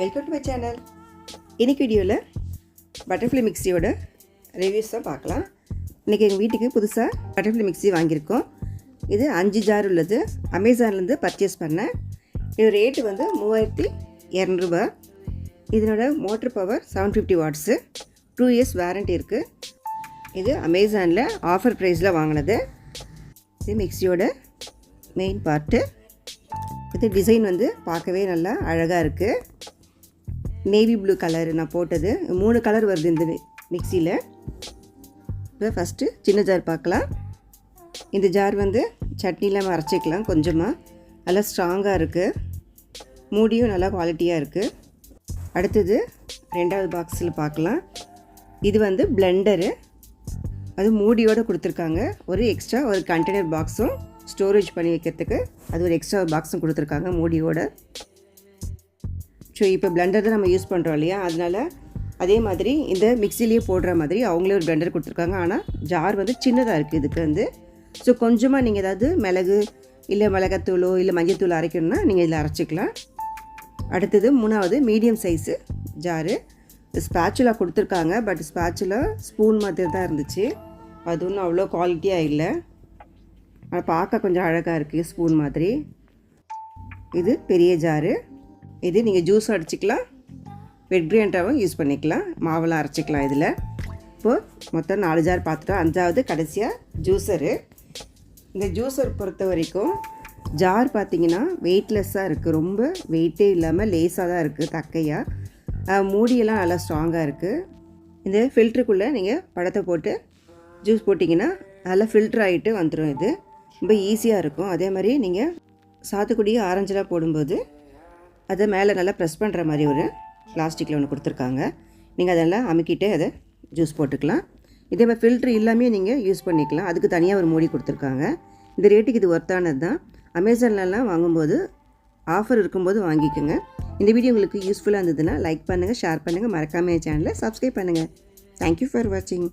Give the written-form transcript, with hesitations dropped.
Welcome to my channel. இன்னைக்கு வீடியோவில் butterfly மிக்ஸியோட reviews தான் பார்க்கலாம். இன்றைக்கி எங்கள் வீட்டுக்கு புதுசாக பட்டர்ஃப்ளை மிக்ஸி வாங்கியிருக்கோம். இது 5 ஜார் உள்ளது. அமேசான்லேருந்து பர்ச்சேஸ் பண்ணேன். இது ரேட்டு வந்து 3200 ரூபாய். இதனோட motor power 750 watts. 2 years warranty இருக்குது. இது அமேசானில் ஆஃபர் ப்ரைஸில் வாங்கினது. இது மிக்ஸியோட மெயின் பார்ட்டு. இது டிசைன் வந்து பார்க்கவே நல்லா அழகாக இருக்குது. நேவி ப்ளூ கலர் நான் போட்டது. 3 கலர் வருது இந்த மிக்சியில். இப்போ ஃபஸ்ட்டு சின்ன ஜார் பார்க்கலாம். இந்த ஜார் வந்து சட்னிலாம் அரைச்சிக்கலாம். கொஞ்சமாக நல்லா ஸ்ட்ராங்காக இருக்குது. மூடியும் நல்லா குவாலிட்டியாக இருக்குது. அடுத்தது 2வது பாக்ஸில் பார்க்கலாம். இது வந்து பிளெண்டரு. அது மூடியோடு கொடுத்துருக்காங்க. ஒரு எக்ஸ்ட்ரா ஒரு கண்டெய்னர் பாக்ஸும் ஸ்டோரேஜ் பண்ணி வைக்கிறதுக்கு அது ஒரு எக்ஸ்ட்ரா பாக்ஸும் கொடுத்துருக்காங்க மூடியோட. ஸோ இப்போ பிளெண்டர் தான் நம்ம யூஸ் பண்ணுறோம் இல்லையா, அதனால் அதே மாதிரி இந்த மிக்சிலேயே போடுற மாதிரி அவங்களே ஒரு பிளெண்டர் கொடுத்துருக்காங்க. ஆனால் ஜார் வந்து சின்னதாக இருக்குது இதுக்கு வந்து. ஸோ கொஞ்சமாக நீங்கள் ஏதாவது மிளகு இல்லை மிளகாத்தூளோ இல்லை மஞ்சத்தூள் அரைக்கணும்னா நீங்கள் இதில் அரைச்சிக்கலாம். அடுத்தது 3வது மீடியம் சைஸு ஜாரு. ஸ்பேச்சுலா கொடுத்துருக்காங்க. பட் ஸ்பேச்சுலா ஸ்பூன் மாதிரி தான் இருந்துச்சு. அது ஒன்றும் அவ்வளோ குவாலிட்டியாக இல்லை. ஆனால் பார்க்க கொஞ்சம் அழகாக இருக்குது ஸ்பூன் மாதிரி. இது பெரிய ஜாரு. இது நீங்கள் ஜூஸ் அடிச்சிக்கலாம், வெட் கிரைண்டராகவும் யூஸ் பண்ணிக்கலாம், மாவெல்லாம் அரைச்சிக்கலாம் இதில். இப்போது மொத்தம் 4 ஜார் பார்த்துட்டோம். 5வது கடைசியாக ஜூஸரு. இந்த ஜூஸர் பொறுத்த வரைக்கும் ஜார் பார்த்திங்கன்னா வெயிட்லெஸ்ஸாக இருக்குது. ரொம்ப வெயிட்டே இல்லாமல் லேஸாக தான் இருக்குது, தக்கையாக. மூடியெல்லாம் நல்லா ஸ்ட்ராங்காக இருக்குது. இந்த ஃபில்ட்ருக்குள்ளே நீங்கள் பழத்தை போட்டு ஜூஸ் போட்டிங்கன்னா நல்லா ஃபில்ட்ரு ஆகிட்டு வந்துடும். இது ரொம்ப ஈஸியாக இருக்கும். அதே மாதிரி நீங்கள் சாத்துக்குடி ஆரஞ்செலாம் போடும்போது அதை மேலே நல்லா ப்ரெஸ் பண்ணுற மாதிரி ஒரு பிளாஸ்டிக்கில் ஒன்று கொடுத்துருக்காங்க. நீங்கள் அதெல்லாம் அமுக்கிட்டு அதை ஜூஸ் போட்டுக்கலாம். இதே மாதிரி ஃபில்ட்ரு எல்லாமே நீங்கள் யூஸ் பண்ணிக்கலாம். அதுக்கு தனியாக ஒரு மூடி கொடுத்துருக்காங்க. இந்த ரேட்டுக்கு இது ஒர்த்தானது தான். அமேசான்லலாம் வாங்கும்போது ஆஃபர் இருக்கும்போது வாங்கிக்கோங்க. இந்த வீடியோ உங்களுக்கு யூஸ்ஃபுல்லாக இருந்ததுன்னா லைக் பண்ணுங்கள், ஷேர் பண்ணுங்கள், மறக்காமல் என் சேனலை சப்ஸ்கிரைப் பண்ணுங்கள். தேங்க்யூ ஃபார் வாட்சிங்.